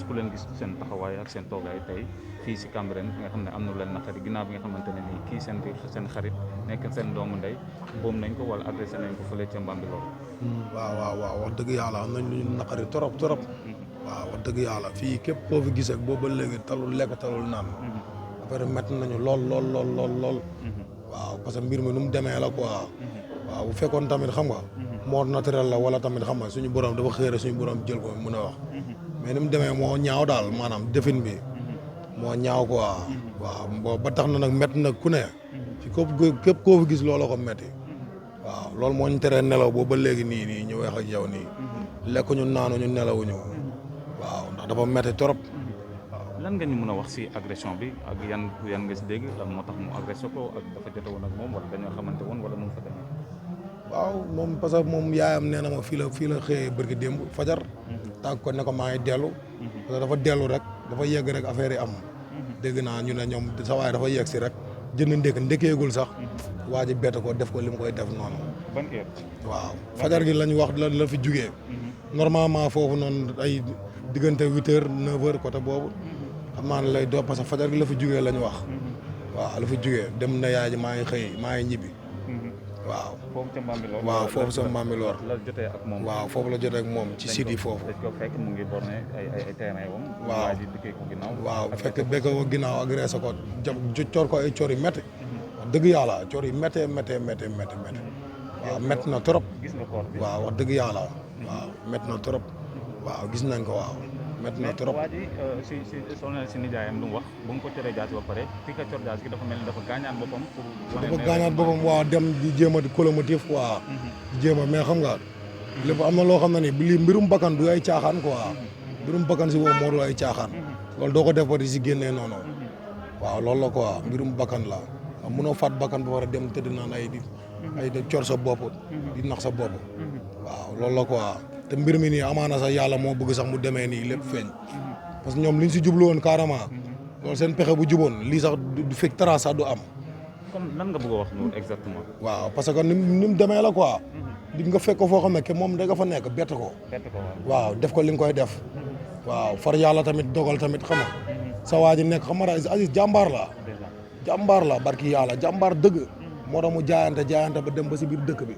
ku leen gis seen taxawaay ak seen toogaay tey fii si Cambérène nga xam ne am na lu leen naqari ginnaaw bi nga xamante ne nii kii seen xarit nekk seen doomu ndey boom nañ ko wala agressé nañ ko fële ca Bambilor. waaw wax dëgg yàlla am nañ lu ñu naqari trop. waaw wax dëgg yàlla fii képp koo fi gis ak boobu ba léegi talul lekk talul naan. après métti nañu lool. waaw parce que mbir mi nu mu demee la quoi. waaw bu fekkoon tamit xam nga. moo naturel la wala tamit xam nga suñu borom dafa xëere suñu borom jël ko mën a wax. mais ni mu demee moo ñaaw daal maanaam defin bi. moo ñaaw quoi. waaw ba tax na nag métti na ku ne. fi képp koo fi gis looloo ko métti. waaw loolu moo ñu teree nelaw boobu ba léegi nii ñu wax ak yow nii. lekk ñu naanu ñu nelawuñu. waaw ndax dafa métti trop. lan nga ñu mën a wax si agression bi ak yan nga si dégg lan moo tax mu agressé ko ak dafa jote woon ak moom wala dañoo xamante woon wala nu mu fa demee. waaw moom parce que moom yaayam nee na ma fii la xëyee bërki démb fajar. tàgg ko ne ko maa ngi dellu. parce que dafa dellu rek dafa yegg rek affaire yi am. dégg naa ñu ne ñoom sa waay dafa yegg si rek jënd ndekkeegul sax waa ji bett ko def ko li mu koy def noonu. ban heure. waaw fajar gi lañ wax la fi jugee. normalement foofu noonu ay diggante 8h 9h côté boobu. xam naa ne lay doon parce que fajar gi la fi jugee lañ wax. waaw la fi jugee dem na yaay ji maa ngi ñibbi. waaw foofu ca Bambilor. waaw foofu sa Bambilor. la jotee ak moom. waaw foofu la jotee ak moom ci site yi foofu. dañ ko fekk mu ngi borné ay terrain wam. waaw waa ji dikkee ko ginnaaw. waaw fekk bekk ko ginnaaw agressé ko coor ko ay coor yu métti. wax dëgg yàlla coor yu méttee. waaw métti na trop. gis nga koor bi. waaw wax dëgg yàlla. waaw métti na trop. waaw gis nañ ko waaw. métti na trop waa ji si nijaayam lu mu wax bu nga ko coree jaas ba pare fi ka cor jaas gi dafa mel ni dafa gaañaat boppam. waaw dem di jéem a di colomotif quoi. di jéem a mais xam nga lépp am na loo xam ne ni lii mbirum bakkan du ay caaxaan quoi. mbirum bakkan si boobu moo du ay caaxaan. loolu doo ko def ba di si génnee noonu. waaw loolu la quoi mbirum bakkan la waaw mënoo faat bakkan ba war a dem tëdd naan ay cor sa bopp. di nax sa bopp. waaw loolu la quoi. te mbir mi nii amaana sax yàlla moo bëgg sax mu demee nii lépp feeñ parce que ñoom liñ si jublu woon carrément loolu seen pexe bu juboon lii sax du fekk trace sax du am. comme lan nga bëgg a wax noonu exactement. waaw parce que ni mu demee la quoi. di nga fekk ko foo xam ne que moom da nga fa nekk bett ko. waaw def ko li nga koy def. waaw far yàlla tamit dogal tamit xam nga sa waa ji nekk xam nga Aziz jàmbaar la barki yàlla jàmbaar dëgg. moo tax mu jaayante ba dem ba si biir dëkk bi.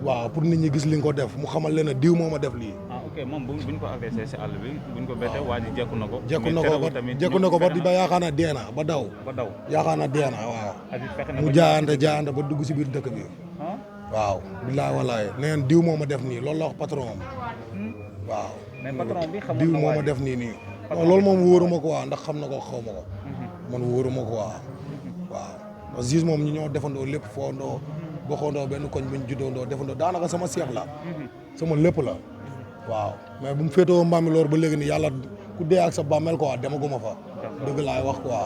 waaw pour nit ñi gis li nga ko def mu xamal leen ne diw moo ma def lii. ok moom buñ ko agressé si àll bi buñ ko bettee waa ji jekku na ko. jekku na ko ba yaakaar naa dee na ba daw. yaakaar naa dee na waaw. mu jaayante ba dugg si biir dëkk bi. waaw billaay wallaay neen diw moo ma def nii loolu la wax patron am. waaw. mais patron bi xamul diw moo ma def nii. non loolu moom wóoruma ko waa ndax xam na ko xaw ma ko. man wóoruma ko waa. waaw parce que Ziz moom ñu ñoo defandoo lépp foondoo bokkandoo benn koñ bu ñu juddoondoo defandoo daanaka sama seex la. sama lépp la. waaw mais bu mu féetewoo Bambilor ba léegi nii yàlla ku dee ak sa bàmmeel quoi demaguma fa. dëgg laay wax quoi.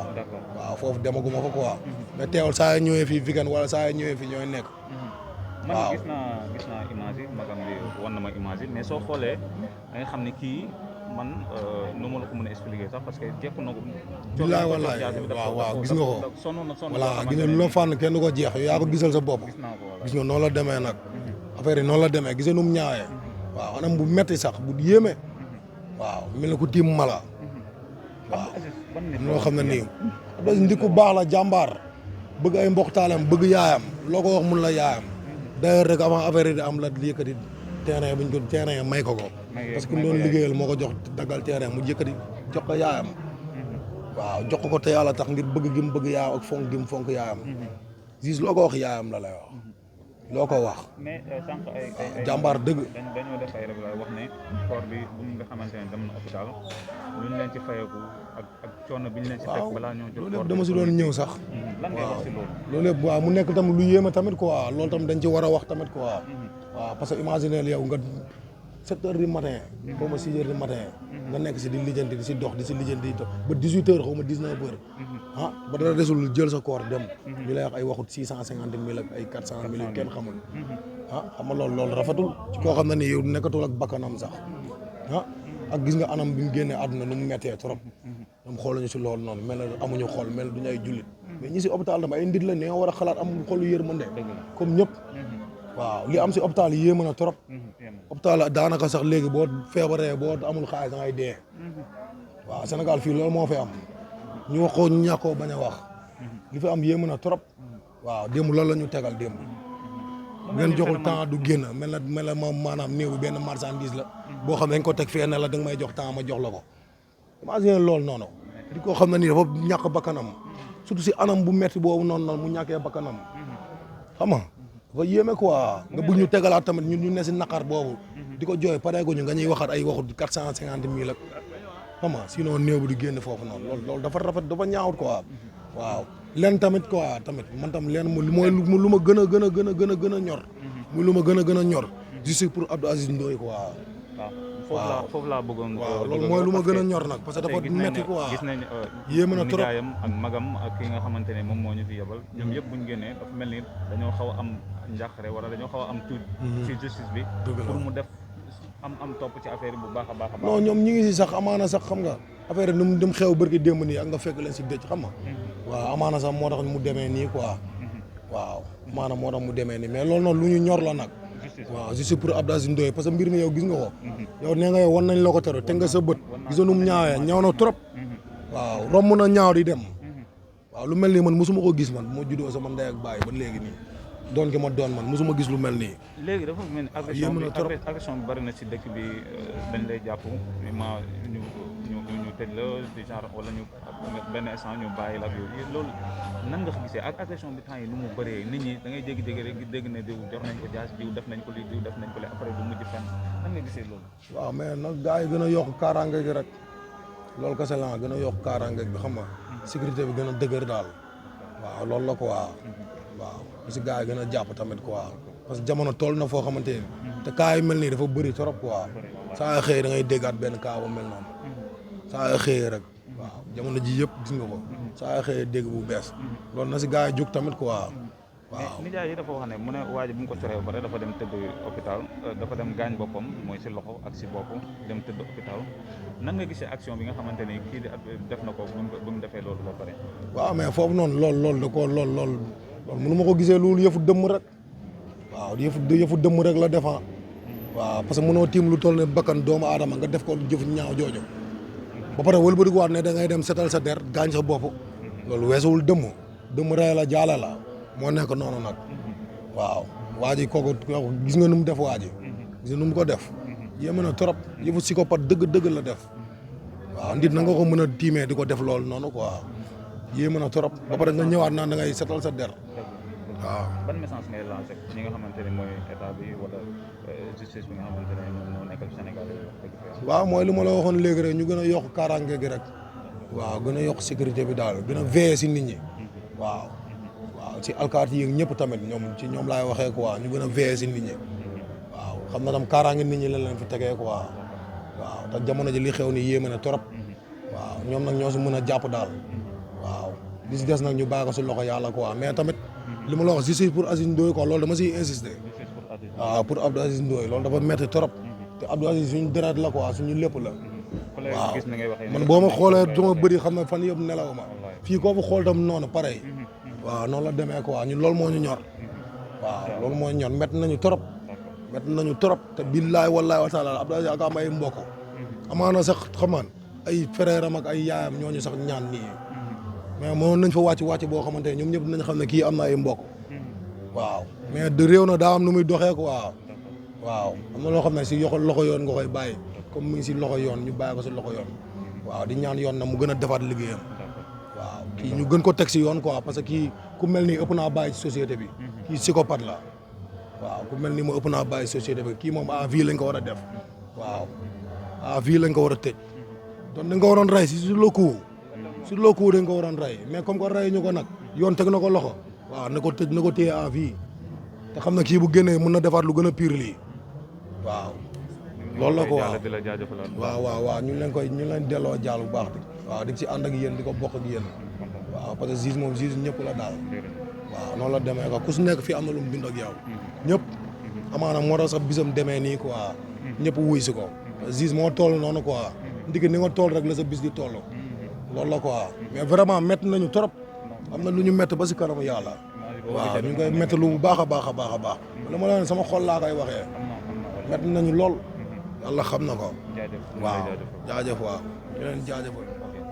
waaw foofu demaguma fa quoi. mais teewul saa yoo ñëwee fii weekend wala saa yoo ñëwee fii ñooy nekk. waaw man gis naa image yi magam bi wan na ma image yi mais soo xoolee da nga xam ne kii man nu ma la ko mën a expliquer sax parce que jekku na ko. bilaay wallaay waaw gis nga ko. voilà gis nga lu la fànn kenn du ko jeex yow yaa ko gisal sa bopp. gis nga noonu la demee nag. affaire yi noonu la demee gis nga nu mu ñaawee. waaw anam bu metti sax bu yéeme. waaw mel na ku tiim mala. waaw loo xam ne nii. nit ku baax la jàmbaar. bëgg ay mboqtaalam bëgg yaayam loo ko wax mun la yaayam. d'ailleurs rek avant affaire yi di am la yëkkati terrain buñ ko terrain may ko ko. parce que loolu liggéeyal moo ko jox daggal terrain mu yëkkati jox ko yaayam. waaw jox ko te yàlla tax ngir bëgg gi mu bëgg yaayam ak fonk gi mu fonk yaayam. Ziz loo ko wax yaayam la lay wax. loo ko wax. mais sànq ay jàmbaar dëgg. dañoo def ay rek wax ne koor bi bu nga xamante ne dem na hôpital lu ñu leen ci fayeeku ak coono bi ñu leen ci fekk balaa ñoo jël koor loolu dama si doon ñëw sax. lan ngay wax si loolu. loolu lépp waaw mu nekk tam lu yéeme tamit quoi loolu tam dañ ci war a wax tamit quoi. waaw parce que imaginer yow nga 7 heures du matin. xaw ma 6 heures du matin. nga nekk si di lijjanti di si dox di si lijjanti ba 18 heures xaw ma 19 heures. ah ba dara desul jël sa koor dem. ñu lay wax ay waxut 650 000 ak ay 400 000 kenn xamul. ah xam nga loolu rafetul ci koo xam ne nii yow nekkatul ak bakkanam sax ah ak gis nga anam bi mu génnee àdduna nu mu méttee trop. ñoom xooluñu si loolu noonu mel na amuñu xol mel duñu ay jullit. mais ñi si hôpital dama ay nit la ne nga war a xalaat am xolu yërmande comme ñëpp. waaw li am si hôpital yi yéeme na trop. hôpital daanaka sax léegi boo feebaree boo amul xaalis da ngay dee. waaw Sénégal fii loolu moo fi am ñu waxoo ñu ñàkkoo bañ a wax li fi am yéeme na trop waaw démb loolu la ñu tegal démb ngeen joxul temps du génn mel na moom maanaam néew bi benn marchandise la boo xam ne dañ ko teg fee ne la da nga may jox temps ma jox la ko imagine loolu noonu di ko xam ne nii dafa ñàkk bakkanam surtout si anam bu metti boobu noonu mu ñàkkee bakkanam xam nga dafa yéeme quoi nga bëgg ñu tegalaat tamit ñun ñu ne si naqar boobu di ko jooy pareeguñu nga ñuy waxaat ay waxu 450 000 ak xam nga sinon néew bi di génn foofu noonu loolu dafa rafet dafa ñaawut quoi waaw leen tamit quoi tamit man tam leen mooy lu ma gën a ñor muy lu ma gën a ñor juste pour Abdou Aziz Ndoye quoi waaw foofu laa bëggoon. waaw loolu mooy lu ma gën a ñor nag parce que dafa metti quoi gis nañ yéeme na trop nijaayam ak magam ak ki nga xamante ne moom moo ñu fi yebal ñoom yëpp bu ñu génnee dafa mel ni dañoo xaw a am njàqare wala dañoo xaw a am tuut ci justice bi pour mu def am topp ci affaire yi bu baax a baax non ñoom ñi ngi si sax amaana sax xam nga affaire yi nu mu dem xew bërki démb nii ak nga fekk leen si dëj xam nga waaw amaana sax moo tax mu demee nii quoi waaw amaana moo tax mu demee nii mais loolu noonu lu ñu ñor la nag waaw juste pour Abdou Aziz Ndoye parce que mbir mi yow gis nga ko yow nee nga yow wan nañ la ko tere te nga sa bët gis nu mu ñaawee ñaaw na trop waaw romb na ñaaw di dem waaw lu mel nii man mosuma ko gis man moo juddoo sama ndey ak baay ba léegi nii doon ki ma doon man mosuma gis lu mel nii. léegi dafa mel ni agression bi bari na si dëkk bi dañ lay jàpp ma ñu tëj la di genre wala ñu benn instant ñu bàyyi la ak yooyu loolu nan nga ko gisee ak agression bi temps yi nu mu bëree nit ñi da ngay jékki-jékki rek dégg ne diw jox nañ ko jaas diw def nañ ko lii diw def nañ ko lii après du mujj fenn nan nga gisee loolu. waaw mais nag gars yi gën a yokk kaaraange gi rek loolu kese la gën a yokk kaaraange bi xam nga sécurité bi gën a dëgër daal waaw loolu la quoi waaw parce que gars yi gën a jàpp tamit quoi parce que jamono toll na foo xamante ni te cas yu mel nii dafa bëri trop quoi saa yoo xëyee da ngay déggaat benn cas bu mel noonu saa yoo xëyee rek waaw jamono ji yëpp gis nga ko saa yoo xëyee dégg bu bees loolu na si gars yi jóg tamit quoi waaw. nijaay yi dafa wax ne mu ne waa ji bu mu ko coree ba pare dafa dem tëdd hôpital dafa dem gaañ boppam mooy si loxo ak si bopp dem tëdd hôpital nan nga gisee action bi nga xamante ni kii di def na ko bu mu defee loolu ba pare. waaw mais foofu noonu loolu da koo loolu mënu ma ko gisee loolu yëfu dëmm rek waaw yëfu dëmm rek la defaa waaw parce que mënoo tiim lu toll ne bakkan doomu aadama nga def ko jëf ñaaw jooju ba pare wëlbati ko waat ne da ngay dem setal sa der gaañ sa bopp loolu weesuwul dëmm rey la jaale la moo nekk noonu nag waaw waa ji kooku gis nga nu mu def waa ji gis nga nu mu ko def yéeme na trop yëfu psychopathe dëgg la def waaw nit na nga ko mën a tiimee di ko def loolu noonu quoi yéeme na trop ba pare nga ñëwaat naan da ngay setal sa der waaw. ban message ngay lancé ñi nga xamante ne mooy état bi wala justice bi nga xamante ne ñoom ñoo nekkal Sénégal waaw mooy li ma la waxoon léegi rek ñu gën a yokk kaaraange gi rek waaw gën a yokk sécurité bi daal gën a veiller si nit ñi waaw si alkaati yi ñëpp tamit ñoom laay waxee quoi ñu gën a veiller si nit ñi waaw xam na tam kaaraange nit ñi lañ leen fi tegee quoi waaw te jamono ji li xew ni yéeme na trop waaw ñoom nag ñoo si mën a jàpp daal waaw li si des nag ñu bàyyi ko si loxo yàlla quoi mais tamit li ma la wax justice pour Aziz Ndoye quoi loolu dama siy insister waaw pour Abdou Aziz Ndoye loolu dafa métti trop te Abdou Aziz suñu deret la quoi suñu lépp la waaw man boo ma xoolee dama bëri xam ne fan yëpp nelaw ma fii koo fa xool tam noonu pareil waaw noonu la demee quoi ñun loolu moo ñu ñor waaw loolu moo ñu ñor métti nañu trop te billaay wallaay wa taala Abdou Aziz ak am ay mbokk amaana sax xamaan ay frère am ak ay yaayam ñooñu sax ñaan nii mais mënoon nañ fa wàcc boo xamante ne ñoom ñëpp dinañ xam ne kii am na ay mbokk waaw mais de réew na daa am nu muy doxee quoi waaw am na loo xam ne si loxo yoon nga koy bàyyi comme mi ngi si loxo yoon ñu bàyyi ko si loxo yoon waaw di ñaan yoon na mu gën a defaat liggéeyam waaw kii ñu gën ko teg si yoon quoi parce que kii ku mel ni ëpp naa bàyyi ci société bi kii psychopathe la waaw ku mel ni moo ëpp naa bàyyi société bi kii moom à vie lañ ko war a def waaw à vie lañ ko war a tëj donc dañ ko waroon rey si sur le coup dañ ko waroon rey mais comme que rey ñu ko nag yoon teg na ko loxo waaw na ko tëj na ko téye à vie te xam na kii bu génnee mën na defaat lu gën a pire lii waaw loolu la ko waaw ñu leen delloo jaal bu baax bi waaw di ci ànd ak yéen di ko bokk ak yéen waaw parce que juge moom juge ñëpp la daal waaw noonu la demee quoi ku su nekk fii am na lu mu dund ak yow ñëpp amaana moo tax sax bisam demee nii quoi ñëpp wuy si ko juge moo toll noonu quoi ndiki ni nga toll rek la sa bis di toll loolu la quoi mais vraiment métti nañu trop am na lu ñu métti ba si kanamu yàlla waaw ñu ngi koy métti lu bu baax a baax la ma la sama xol laa koy waxee métti nañu lool yàlla xam na ko waaw jaajëf waaw di leen jaajëfal.